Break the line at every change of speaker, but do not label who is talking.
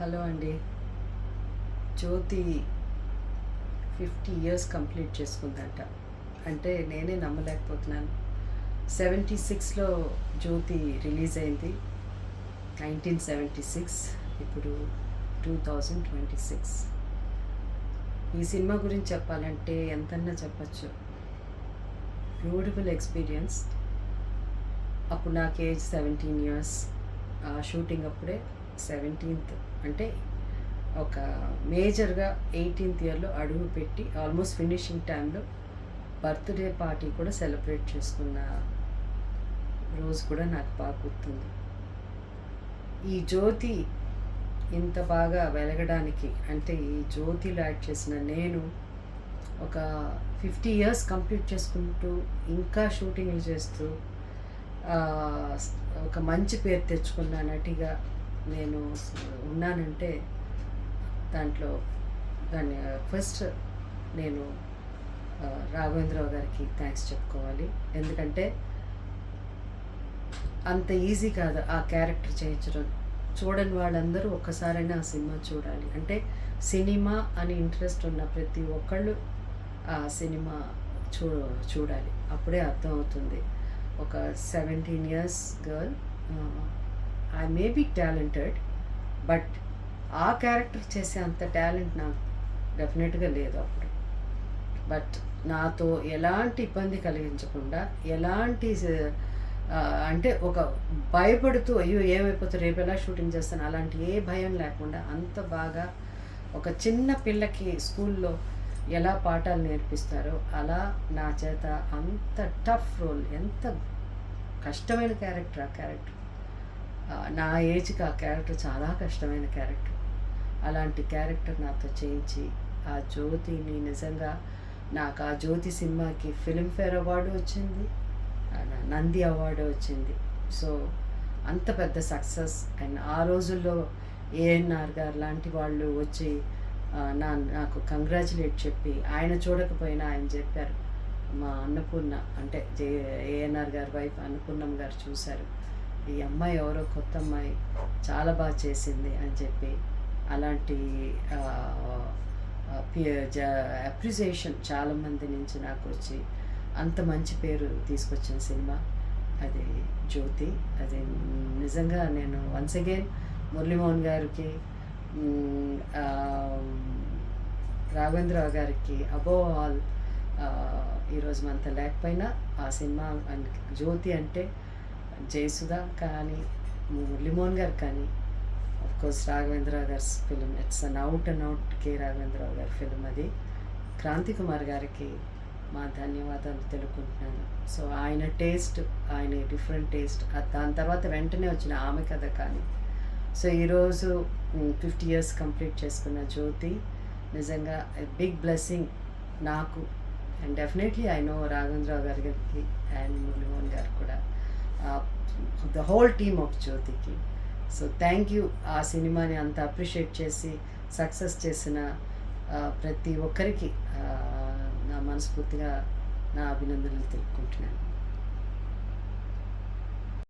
Hello అండి. జ్యోతి 50 years complete చేసుకుందంట. అంటే నేనే నమ్మలేకపోతున్నాను. 76లో జ్యోతి రిలీజ్ అయింది. 1976. ఇప్పుడు 2026. ఈ సినిమా గురించి చెప్పాలంటే ఎంతన్నా చెప్పచ్చు. Beautiful experience. అప్పుడు నాకు ఏజ్ 17 ఇయర్స్. షూటింగ్ అప్పుడే 17th అంటే ఒక మేజర్గా 18th ఇయర్లో అడుగు పెట్టి ఆల్మోస్ట్ ఫినిషింగ్ టైంలో బర్త్డే పార్టీ కూడా సెలబ్రేట్ చేసుకున్న రోజు కూడా నాకు బాగా గుర్తుంది. ఈ జ్యోతి ఇంత బాగా వెలగడానికి అంటే ఈ జ్యోతిలో యాక్ట్ చేసిన నేను ఒక 50 ఇయర్స్ కంప్లీట్ చేసుకుంటూ ఇంకా షూటింగ్లు చేస్తూ ఒక మంచి పేరు తెచ్చుకున్న నటిగా నేను ఉన్నానంటే దాన్ని ఫస్ట్ నేను రాఘవేంద్రరావు గారికి థ్యాంక్స్ చెప్పుకోవాలి. ఎందుకంటే అంత ఈజీ కాదు ఆ క్యారెక్టర్ చేయించడం. చూడని వాళ్ళందరూ ఒక్కసారైనా ఆ సినిమా చూడాలి. అంటే సినిమా అని ఇంట్రెస్ట్ ఉన్న ప్రతి ఒక్కళ్ళు ఆ సినిమా చూడాలి. అప్పుడే అర్థమవుతుంది. ఒక 17 years girl, I may be talented, but ఆ క్యారెక్టర్ చేసే అంత టాలెంట్ నాకు డెఫినెట్గా లేదు అప్పుడు. బట్ నాతో ఎలాంటి ఇబ్బంది కలిగించకుండా, ఎలాంటి అంటే ఒక భయపడుతూ అయ్యో ఏమైపోతుంది రేపు ఎలా షూటింగ్ చేస్తాను అలాంటి ఏ భయం లేకుండా అంత బాగా ఒక చిన్న పిల్లకి స్కూల్లో ఎలా పాఠాలు నేర్పిస్తారో అలా నా చేత అంత టఫ్ రోల్, ఎంత కష్టమైన క్యారెక్టర్ ఆ క్యారెక్టర్. నా ఏజ్కి ఆ క్యారెక్టర్ చాలా కష్టమైన క్యారెక్టర్. అలాంటి క్యారెక్టర్ నాతో చేయించి ఆ జ్యోతిని నిజంగా నాకు ఆ జ్యోతి సినిమాకి ఫిల్మ్ఫేర్ అవార్డు వచ్చింది, నంది అవార్డు వచ్చింది. సో అంత పెద్ద సక్సెస్. అండ్ ఆ రోజుల్లో ఏఎన్ఆర్ గారు లాంటి వాళ్ళు వచ్చి నాకు కంగ్రాచులేట్ చెప్పి, ఆయన చూడకపోయినా ఆయన చెప్పారు, మా అన్నపూర్ణ అంటే ఏఎన్ఆర్ గారి వైఫ్ అన్నపూర్ణమ్మ గారు చూశారు, ఈ అమ్మాయి ఎవరో కొత్త అమ్మాయి చాలా బాగా చేసింది అని చెప్పి అలాంటి అప్రిసియేషన్ చాలామంది నుంచి నాకు వచ్చి అంత మంచి పేరు తీసుకొచ్చిన సినిమా అది జ్యోతి. అది నిజంగా నేను వన్స్ అగైన్ మురళీమోహన్ గారికి, రాఘవేంద్రరావు గారికి అబోవ్ ఆల్, ఈరోజు మనతో లేకపోయినా ఆ సినిమా జ్యోతి అంటే జయసుధ కానీ మురళీమోహన్ గారు కానీ కోర్స్ రాఘవేంద్రరావు గారి film, it's an out and out K Raghavendra Rao గారి ఫిలిం అది. క్రాంతి కుమార్ గారికి మా ధన్యవాదాలు తెలుపుకుంటున్నాను. సో ఆయన టేస్ట్, ఆయన డిఫరెంట్ టేస్ట్. దాని తర్వాత వెంటనే వచ్చిన ఆమె కథ కానీ. సో ఈరోజు 50 ఇయర్స్ కంప్లీట్ చేసుకున్న జ్యోతి నిజంగా బిగ్ బ్లెస్సింగ్ నాకు. And definitely I know Raghavendra Rao గారికి అండ్ మురళీమోహన్ గారు కూడా, ద హోల్ టీమ్ ఆఫ్ జ్యోతికి. So thank you. ఆ సినిమాని అంత అప్రిషియేట్ చేసి సక్సెస్ చేసిన ప్రతి ఒక్కరికి నా మనస్ఫూర్తిగా నా అభినందనలు తెలుపుకుంటున్నాను.